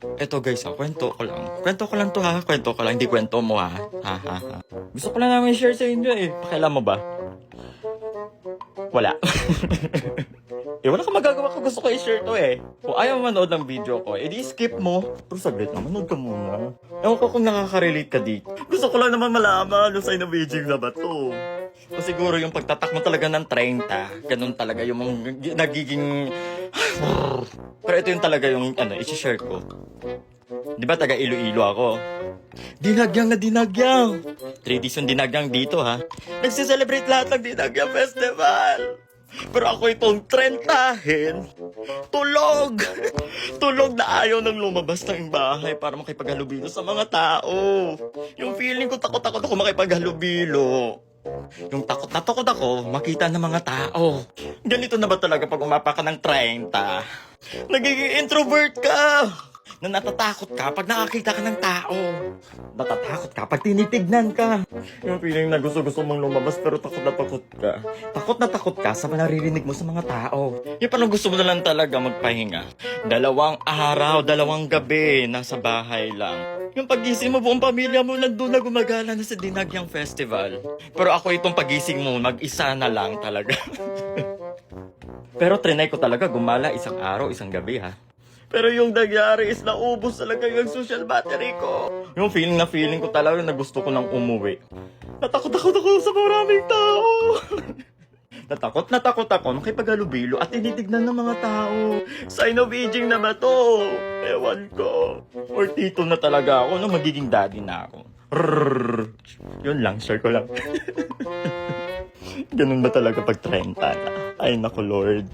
Eto guys kwento ko lang. Kwento ko lang 'to ha, kwento ko lang, hindi kwento mo ha. Ha, ha, ha. Gusto ko lang naman i-share sa inyo eh, pakialam mo ba? Wala. Wala kang magagawa kung gusto ko i-share 'to eh. Kung ayaw mo manood ng video ko, edi skip mo. Pero saglit lang, manood ka muna. Ewan ko kung nakaka-relate ka dito. Gusto ko lang naman malaman yung sign of aging na ba 'to. O siguro yung pagtatak mo talaga ng 30, ganun talaga yung nagiging... Pero ito yung talaga yung i-share ko. Di ba taga Iloilo ako? Dinagyang na dinagyang! 3 days yung dinagyang dito ha. Nagsiselebrate lahat ng Dinagyang Festival! Pero ako itong 30-hin. Tulog! Tulog na ayaw nang lumabas ng bahay para makipaghalubilo sa mga tao. Yung feeling ko takot-takot ako makipaghalubilo. Yung takot na takot ako makita ng mga tao. Ganito na ba talaga pag umapa ka ng 30? Nagiging introvert ka! Na natatakot ka pag nakakita ka ng tao. Natatakot ka pag tinitignan ka. Yung feeling na gusto mong lumabas pero takot na takot ka. Takot na takot ka sa naririnig mo sa mga tao. Yung parang gusto mo na lang talaga magpahinga. 2 araw, 2 gabi, nasa bahay lang. Yung pagising mo, buong pamilya mo nandun na gumagala na sa Dinagyang Festival. Pero ako itong pagising mo, mag-isa na lang talaga. Pero trinay ko talaga gumala 1 araw, 1 gabi ha. Pero yung nangyari is naubos talaga yung social battery ko. Yung feeling ko talaga na gusto ko nang umuwi. Natakot ako sa maraming tao. Natakot ako makipaghalubilo at tinitignan ng mga tao. Sign of aging na ba to? Ewan ko. Or tito na talaga ako no, magiging daddy na ako. Rrrr. Yun lang, share ko lang. Ganun ba talaga pag 30 na? Ay naku Lord.